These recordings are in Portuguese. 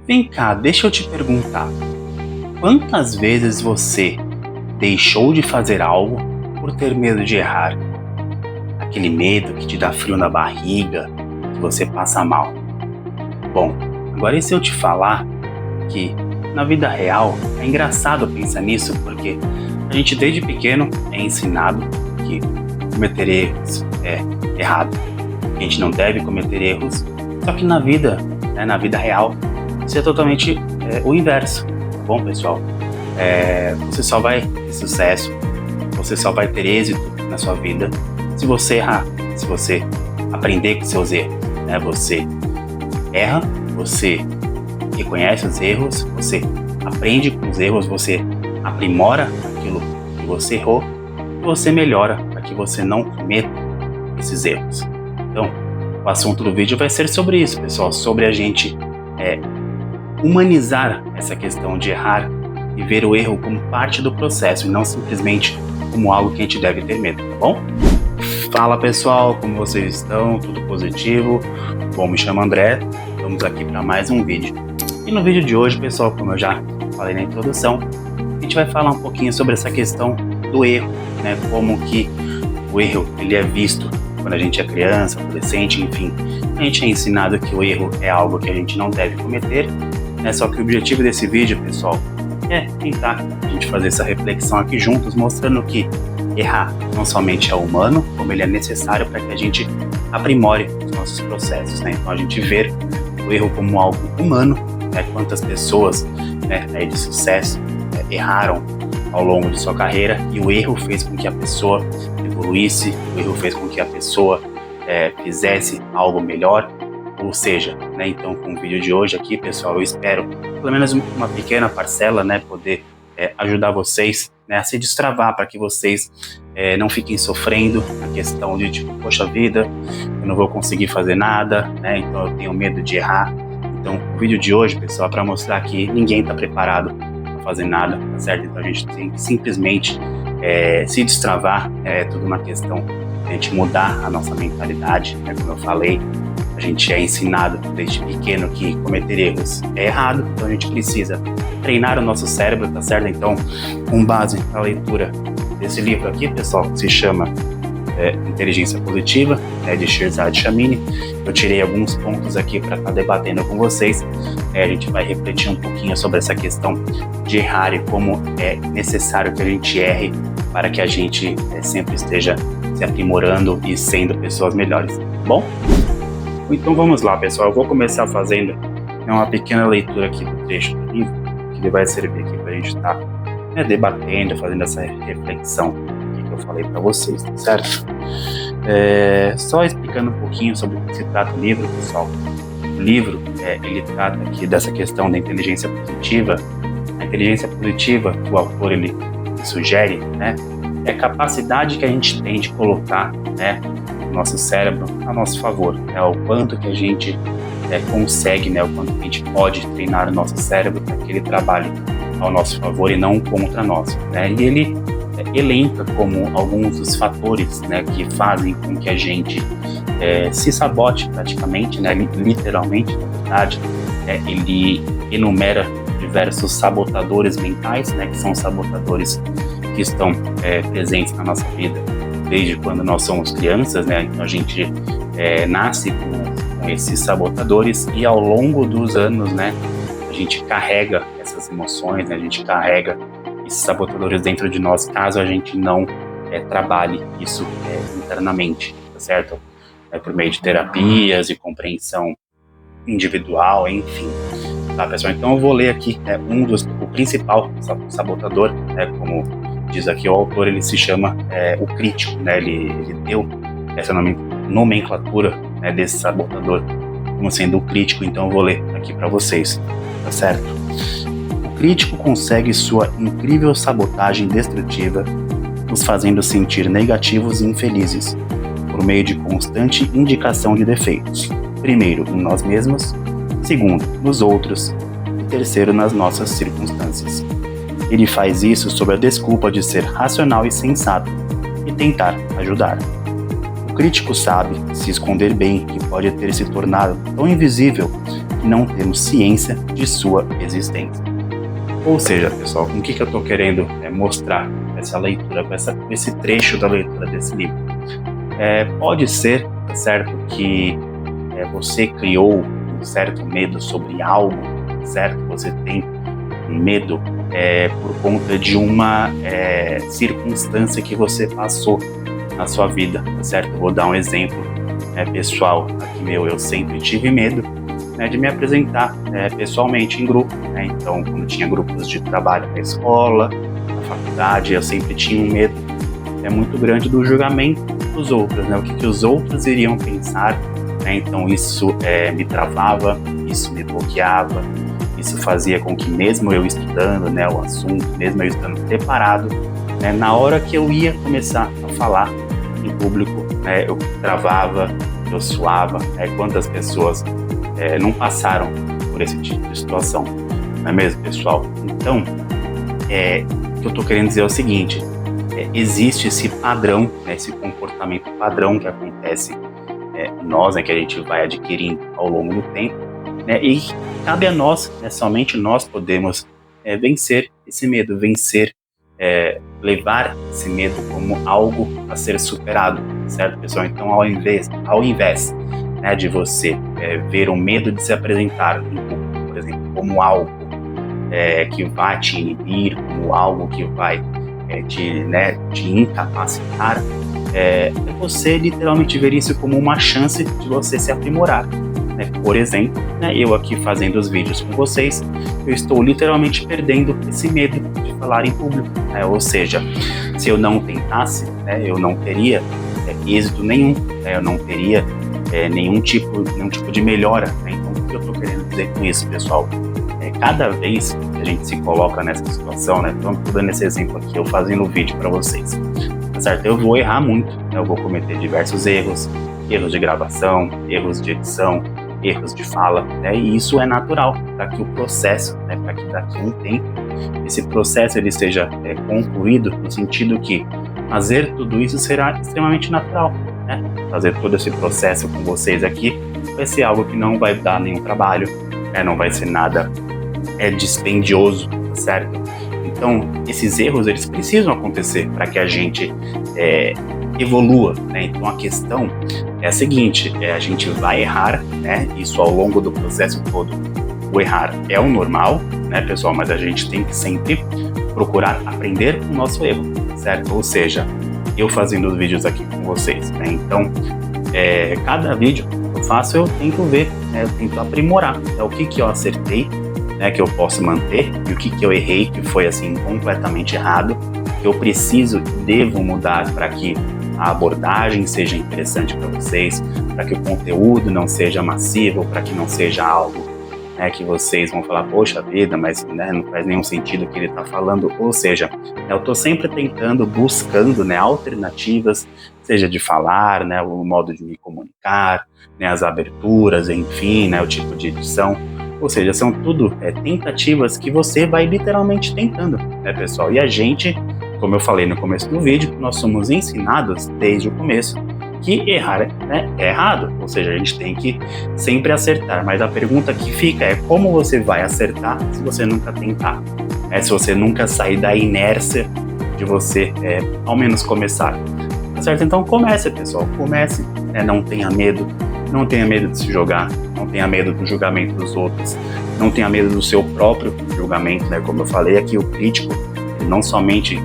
Vem cá, deixa eu te perguntar. Quantas vezes você deixou de fazer algo por ter medo de errar? Aquele medo que te dá frio na barriga, que você passa mal. Bom, agora e se eu te falar que na vida real é engraçado pensar nisso porque a gente desde pequeno é ensinado que cometer erros é errado. A gente não deve cometer erros, só que na vida, na vida real, isso é totalmente o inverso, tá bom, pessoal? Você só vai ter sucesso, você só vai ter êxito na sua vida se você errar, se você aprender com seus erros, né? Você erra, você reconhece os erros, você aprende com os erros, você aprimora aquilo que você errou e você melhora para que você não cometa esses erros. Então, o assunto do vídeo vai ser sobre isso, pessoal, sobre a gente humanizar essa questão de errar e ver o erro como parte do processo e não simplesmente como algo que a gente deve ter medo, tá bom? Fala, pessoal, como vocês estão? Tudo positivo? Bom, me chamo André, estamos aqui para mais um vídeo. E no vídeo de hoje, pessoal, como eu já falei na introdução, a gente vai falar um pouquinho sobre essa questão do erro, né? Como que o erro ele é visto quando a gente é criança, adolescente, enfim. A gente é ensinado que o erro é algo que a gente não deve cometer, né? Só que o objetivo desse vídeo, pessoal, é tentar a gente fazer essa reflexão aqui juntos, mostrando que errar não somente é humano, como ele é necessário para que a gente aprimore os nossos processos, né? Então a gente vê o erro como algo humano, né? Quantas pessoas, né, aí de sucesso erraram ao longo de sua carreira e o erro fez com que a pessoa evoluísse, o erro fez com que a pessoa fizesse algo melhor. Ou seja, né, então com o vídeo de hoje aqui, pessoal, eu espero pelo menos uma pequena parcela, né, poder ajudar vocês, né, a se destravar para que vocês não fiquem sofrendo a questão de tipo, poxa vida, eu não vou conseguir fazer nada, né, então eu tenho medo de errar. Então o vídeo de hoje, pessoal, é para mostrar que ninguém está preparado para fazer nada, tá certo? Então a gente tem que simplesmente se destravar, é tudo uma questão de a gente mudar a nossa mentalidade, né, como eu falei. A gente é ensinado desde pequeno que cometer erros é errado, então a gente precisa treinar o nosso cérebro, tá certo? Então, com base na leitura desse livro aqui, pessoal, que se chama Inteligência Positiva, de Shirzad Chamine, eu tirei alguns pontos aqui para estar debatendo com vocês. A gente vai refletir um pouquinho sobre essa questão de errar e como é necessário que a gente erre para que a gente sempre esteja se aprimorando e sendo pessoas melhores, tá bom? Então vamos lá, pessoal, eu vou começar fazendo uma pequena leitura aqui do trecho do livro, que ele vai servir aqui para a gente estar debatendo, fazendo essa reflexão que eu falei para vocês, tá certo? Só explicando um pouquinho sobre o que se trata o livro, pessoal. O livro, ele trata aqui dessa questão da inteligência positiva. A inteligência positiva que o autor ele sugere, né, é a capacidade que a gente tem de colocar, nosso cérebro a nosso favor, o quanto que a gente consegue, o quanto que a gente pode treinar o nosso cérebro para que ele trabalhe ao nosso favor e não contra nós, E ele elenca como alguns dos fatores, que fazem com que a gente se sabote praticamente, literalmente, na verdade. Ele enumera diversos sabotadores mentais, que são sabotadores que estão presentes na nossa vida desde quando nós somos crianças, Então a gente nasce com esses sabotadores e ao longo dos anos, a gente carrega essas emoções, a gente carrega esses sabotadores dentro de nós, caso a gente não trabalhe isso internamente, tá certo? Por meio de terapias e compreensão individual, enfim. Tá, pessoal? Então eu vou ler aqui o principal sabotador, como diz aqui o autor, ele se chama o crítico, ele deu essa nomenclatura desse sabotador como sendo o crítico, então eu vou ler aqui para vocês, tá certo? O crítico consegue sua incrível sabotagem destrutiva, nos fazendo sentir negativos e infelizes, por meio de constante indicação de defeitos, primeiro em nós mesmos, segundo nos outros e terceiro nas nossas circunstâncias. Ele faz isso sob a desculpa de ser racional e sensato e tentar ajudar. O crítico sabe se esconder bem e pode ter se tornado tão invisível não temos ciência de sua existência. Ou seja, pessoal, com o que eu estou querendo mostrar essa leitura, com esse trecho da leitura desse livro? Pode ser, certo, que você criou um certo medo sobre algo, certo? Você tem um medo por conta de uma circunstância que você passou na sua vida, certo? Vou dar um exemplo pessoal aqui meu. Eu sempre tive medo de me apresentar pessoalmente em grupo, Então, quando tinha grupos de trabalho na escola, na faculdade, eu sempre tinha um medo muito grande do julgamento dos outros, o que os outros iriam pensar, Então isso me travava, isso me bloqueava, isso fazia com que mesmo eu estudando o assunto, mesmo eu estando preparado, na hora que eu ia começar a falar em público, eu travava, eu suava, quantas pessoas não passaram por esse tipo de situação, não é mesmo, pessoal? Então, o que eu estou querendo dizer é o seguinte: existe esse padrão, esse comportamento padrão que acontece em nós, que a gente vai adquirindo ao longo do tempo, e cabe a nós, somente nós podemos vencer esse medo, levar esse medo como algo a ser superado, certo, pessoal? Então, ao invés de você ver o medo de se apresentar em público, por exemplo, como algo que vai te inibir, como algo que vai te incapacitar, você literalmente ver isso como uma chance de você se aprimorar. Por exemplo, eu aqui fazendo os vídeos com vocês, eu estou literalmente perdendo esse medo de falar em público, ou seja, se eu não tentasse, eu não teria êxito nenhum, eu não teria nenhum tipo de melhora, Então, o que eu estou querendo dizer com isso, pessoal? Cada vez que a gente se coloca nessa situação, então estou dando esse exemplo aqui, eu fazendo o vídeo para vocês, tá certo? Eu vou errar muito, eu vou cometer diversos erros de gravação, erros de edição, erros de fala, e isso é natural para que o processo, para que daqui a um tempo esse processo ele seja concluído, no sentido que fazer tudo isso será extremamente natural, Fazer todo esse processo com vocês aqui vai ser algo que não vai dar nenhum trabalho, não vai ser nada dispendioso, certo? Então, esses erros eles precisam acontecer para que a gente evolua, Então, a questão é a seguinte: a gente vai errar, Isso ao longo do processo todo. O errar é o normal, pessoal? Mas a gente tem que sempre procurar aprender com o nosso erro, certo? Ou seja, eu fazendo os vídeos aqui com vocês, Então, cada vídeo que eu faço, eu tento ver, eu tento aprimorar, o que eu acertei, que eu posso manter, e o que eu errei, que foi assim completamente errado, que eu preciso e devo mudar para que a abordagem seja interessante para vocês, para que o conteúdo não seja massivo, para que não seja algo que vocês vão falar, poxa vida, mas não faz nenhum sentido o que ele está falando. Ou seja, eu estou sempre buscando alternativas, seja de falar, o modo de me comunicar, as aberturas, enfim, o tipo de edição. Ou seja, são tudo tentativas que você vai literalmente tentando, pessoal? E a gente, como eu falei no começo do vídeo, nós somos ensinados desde o começo que errar é errado, ou seja, a gente tem que sempre acertar, mas a pergunta que fica é como você vai acertar se você nunca tentar, se você nunca sair da inércia de você ao menos começar, tá certo? Então comece, pessoal, comece, não tenha medo de se jogar, não tenha medo do julgamento dos outros, não tenha medo do seu próprio julgamento, como eu falei aqui, o crítico, ele não somente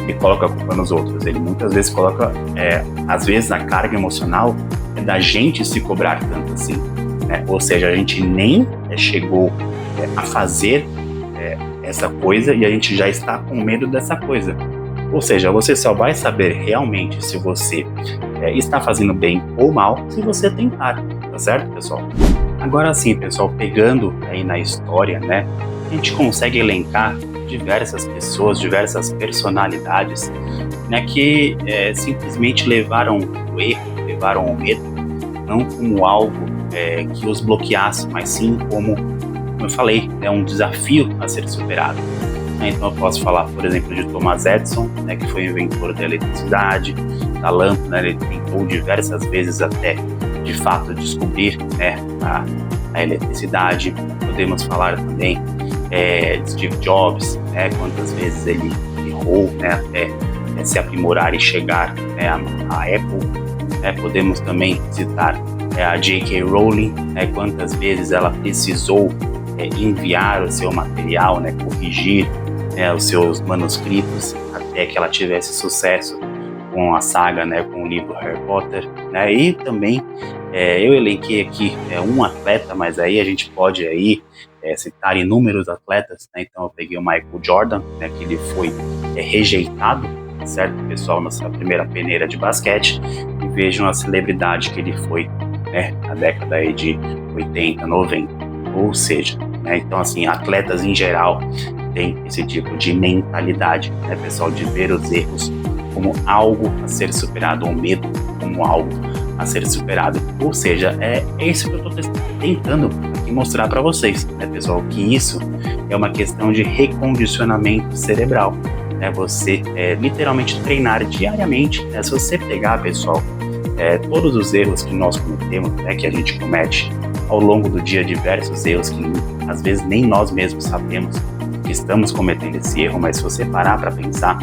ele coloca a culpa nos outros, ele muitas vezes coloca, às vezes a carga emocional é da gente se cobrar tanto assim, ou seja, a gente nem chegou a fazer essa coisa e a gente já está com medo dessa coisa, ou seja, você só vai saber realmente se você está fazendo bem ou mal se você tentar, tá certo, pessoal? Agora sim, pessoal, pegando aí na história, a gente consegue elencar diversas pessoas, diversas personalidades, que simplesmente levaram o erro, levaram o medo, não como algo que os bloqueasse, mas sim como eu falei, é um desafio a ser superado. Então eu posso falar, por exemplo, de Thomas Edison, que foi o inventor da eletricidade, da lâmpada, ele tentou diversas vezes até, de fato, descobrir a eletricidade. Podemos falar também de Steve Jobs, né, quantas vezes ele errou, né, até se aprimorar e chegar, né, à Apple. Podemos também citar a J.K. Rowling, né, quantas vezes ela precisou enviar o seu material, né, corrigir os seus manuscritos até que ela tivesse sucesso com a saga, né, com o livro Harry Potter, né, e também eu elenquei aqui um atleta, mas aí a gente pode aí citar inúmeros atletas, né, então eu peguei o Michael Jordan, né, que ele foi rejeitado, certo, pessoal, na sua primeira peneira de basquete, e vejam a celebridade que ele foi, né, na década aí de 80, 90, ou seja, né, então assim, atletas em geral têm esse tipo de mentalidade, né, pessoal, de ver os erros como algo a ser superado, ou medo como algo a ser superado. Ou seja, é isso que eu estou tentando aqui mostrar para vocês, né, pessoal, que isso é uma questão de recondicionamento cerebral, né, você literalmente treinar diariamente, né, se você pegar, pessoal, todos os erros que nós cometemos, né, que a gente comete ao longo do dia, diversos erros que às vezes nem nós mesmos sabemos que estamos cometendo esse erro, mas se você parar para pensar,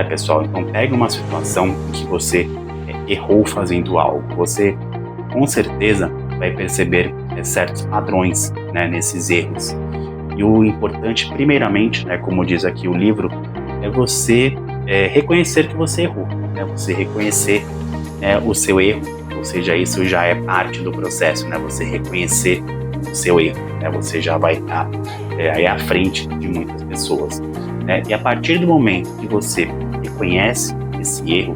pessoal, então pega uma situação em que você errou fazendo algo, você com certeza vai perceber certos padrões, né, nesses erros. E o importante, primeiramente, né, como diz aqui o livro, é você reconhecer que você errou, né, você reconhecer o seu erro, ou seja, isso já é parte do processo, né, você reconhecer o seu erro, né, você já vai estar aí à frente de muitas pessoas. E a partir do momento que você reconhece esse erro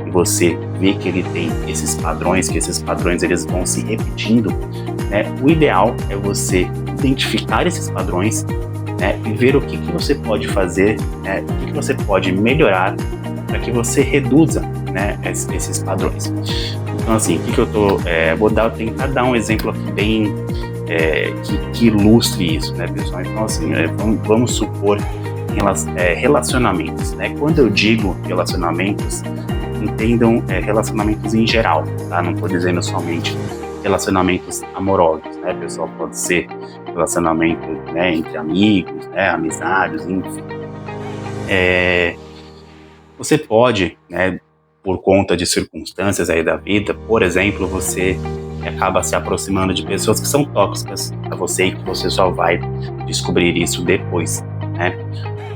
e você vê que ele tem esses padrões, que esses padrões eles vão se repetindo, né, o ideal é você identificar esses padrões, né, e ver o que você pode fazer, né, o que você pode melhorar para que você reduza, né, esses padrões. Então assim, o que eu vou tentar dar um exemplo aqui bem que ilustre isso, né, pessoal? Então assim, vamos supor relacionamentos, né? Quando eu digo relacionamentos, entendam relacionamentos em geral, tá? Não estou dizendo somente relacionamentos amorosos, né, pessoal? Pode ser relacionamento, né, entre amigos, né, amizades, enfim. Você pode, né, por conta de circunstâncias aí da vida, por exemplo, você acaba se aproximando de pessoas que são tóxicas para você e que você só vai descobrir isso depois, né?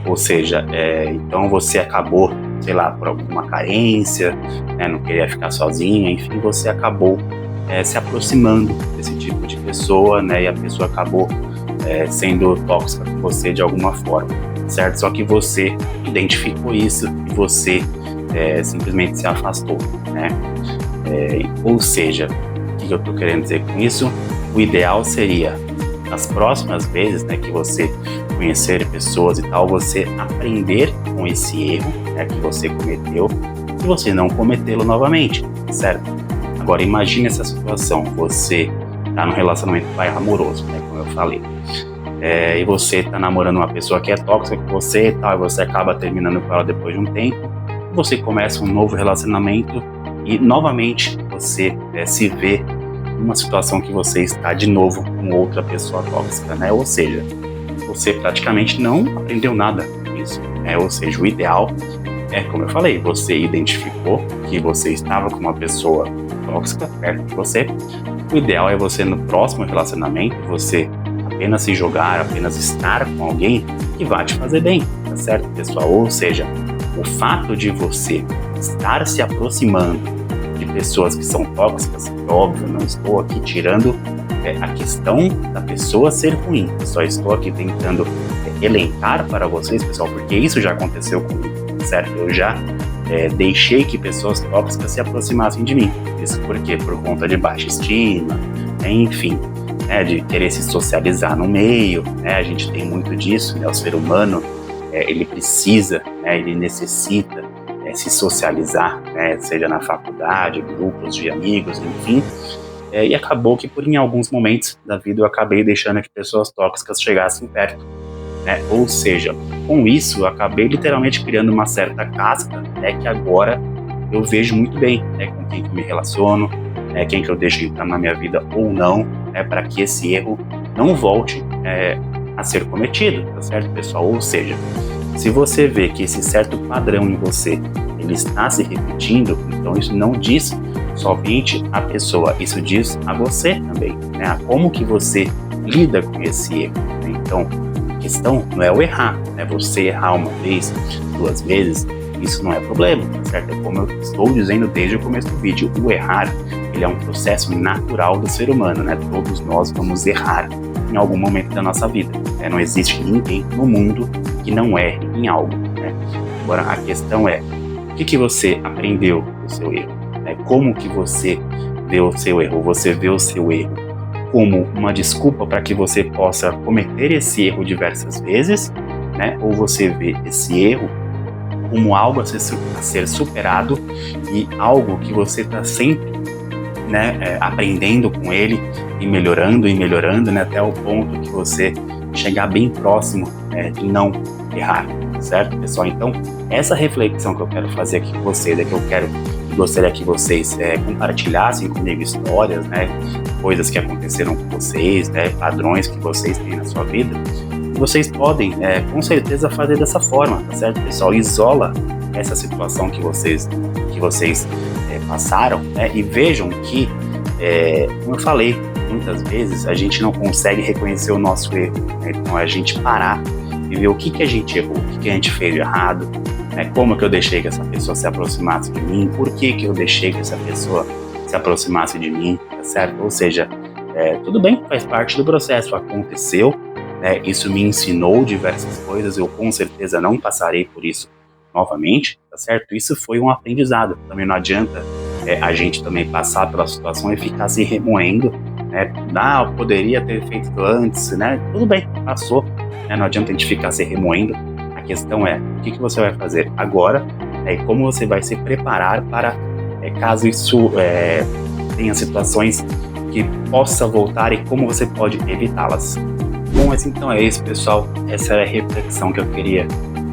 Ou seja, então você acabou, sei lá, por alguma carência, né, não queria ficar sozinho, enfim, você acabou se aproximando desse tipo de pessoa, né, e a pessoa acabou sendo tóxica com você de alguma forma, certo? Só que você identificou isso e você simplesmente se afastou, né? Ou seja, o que eu estou querendo dizer com isso? O ideal seria, nas próximas vezes, né, que você conhecer pessoas e tal, você aprender com esse erro, né, que você cometeu e você não cometê-lo novamente, certo? Agora imagine essa situação, você está num relacionamento amoroso, né, como eu falei, e você está namorando uma pessoa que é tóxica com você e tal, e você acaba terminando com ela depois de um tempo, você começa um novo relacionamento e novamente você se vê numa situação que você está de novo com outra pessoa tóxica, né? Ou seja, você praticamente não aprendeu nada com isso, né? Ou seja, o ideal como eu falei, você identificou que você estava com uma pessoa tóxica perto de você. O ideal é você, no próximo relacionamento, você apenas se jogar, apenas estar com alguém que vai te fazer bem, tá certo, pessoal? Ou seja, o fato de você estar se aproximando de pessoas que são tóxicas, óbvio, não estou aqui tirando a questão da pessoa ser ruim, eu só estou aqui tentando elencar para vocês, pessoal, porque isso já aconteceu comigo, certo? Eu já deixei que pessoas tóxicas se aproximassem de mim. Isso por quê? Por conta de baixa estima, enfim, de querer se socializar no meio, a gente tem muito disso, o ser humano, ele precisa, ele necessita se socializar, seja na faculdade, grupos de amigos, enfim, e acabou que em alguns momentos da vida eu acabei deixando que pessoas tóxicas chegassem perto, ou seja, com isso eu acabei literalmente criando uma certa casca, que agora eu vejo muito bem, com quem eu me relaciono, quem que eu deixo entrar na minha vida ou não, para que esse erro não volte a ser cometido, tá certo, pessoal? Ou seja, se você vê que esse certo padrão em você ele está se repetindo, então isso não diz somente a pessoa, isso diz a você também, né? A como que você lida com esse erro, né? Então, a questão não é o errar, né? Você errar uma vez, 2 vezes, isso não é problema, certo? É como eu estou dizendo desde o começo do vídeo, o errar, ele é um processo natural do ser humano, né? Todos nós vamos errar em algum momento da nossa vida, né? Não existe ninguém no mundo que não erre em algo, né? Agora, a questão é, o que você aprendeu do seu erro? Né? Como que você vê o seu erro? Você vê o seu erro como uma desculpa para que você possa cometer esse erro diversas vezes, né? Ou você vê esse erro como algo a ser superado e algo que você está sempre, né, aprendendo com ele e melhorando, né, até o ponto que você chegar bem próximo, de não errar, certo, pessoal? Então, essa reflexão que eu quero fazer aqui com vocês, que eu gostaria que vocês compartilhassem comigo histórias, né, coisas que aconteceram com vocês, né, padrões que vocês têm na sua vida. Vocês podem, com certeza, fazer dessa forma, tá certo, pessoal? Isola essa situação que vocês passaram, né, e vejam que, como eu falei, muitas vezes a gente não consegue reconhecer o nosso erro, né? Então a gente parar e ver o que a gente errou, o que a gente fez de errado, né? Como que eu deixei que essa pessoa se aproximasse de mim, por que eu deixei que essa pessoa se aproximasse de mim, tá certo? Ou seja, tudo bem, faz parte do processo, aconteceu, né? Isso me ensinou diversas coisas, eu com certeza não passarei por isso novamente, tá certo? Isso foi um aprendizado, também não adianta a gente também passar pela situação e ficar se remoendo, né? Eu poderia ter feito antes, né? Tudo bem, passou, né? Não adianta a gente ficar se remoendo. A questão é, o que você vai fazer agora, né? E como você vai se preparar para, caso isso tenha situações que possa voltar e como você pode evitá-las. Bom, mas então é isso, pessoal. Essa é a reflexão que eu queria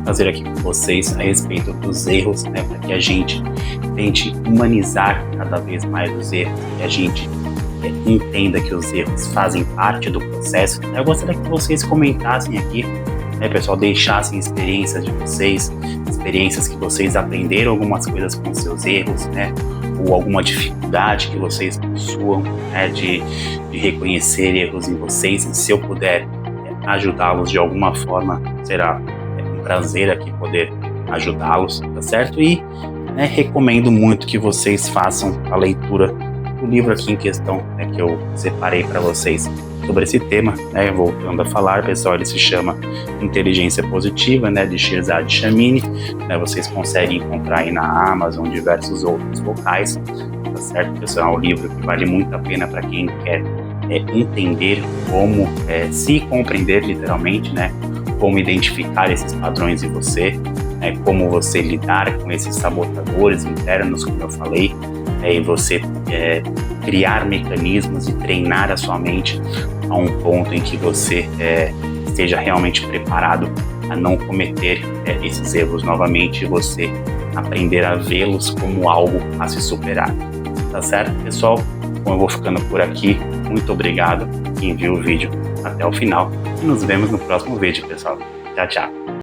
fazer aqui com vocês a respeito dos erros, né? Para que a gente tente humanizar cada vez mais os erros, que a gente entenda que os erros fazem parte do processo. Eu gostaria que vocês comentassem aqui, né, pessoal, deixassem experiências de vocês, experiências que vocês aprenderam algumas coisas com seus erros, né, ou alguma dificuldade que vocês possuam, né, de reconhecer erros em vocês. E se eu puder ajudá-los de alguma forma, será um prazer aqui poder ajudá-los, tá certo? E recomendo muito que vocês façam a leitura do livro aqui em questão, né, que eu separei para vocês sobre esse tema, né? Voltando a falar, pessoal, ele se chama Inteligência Positiva, né, de Shirzad Chamine, né? Vocês conseguem encontrar aí na Amazon, diversos outros locais, tá certo, pessoal? É um livro que vale muito a pena para quem quer entender como se compreender literalmente, né? Como identificar esses padrões em você, né? Como você lidar com esses sabotadores internos, como eu falei, e você criar mecanismos e treinar a sua mente a um ponto em que você esteja realmente preparado a não cometer esses erros novamente e você aprender a vê-los como algo a se superar. Tá certo, pessoal? Bom, eu vou ficando por aqui. Muito obrigado quem viu o vídeo até o final e nos vemos no próximo vídeo, pessoal. Tchau, tchau.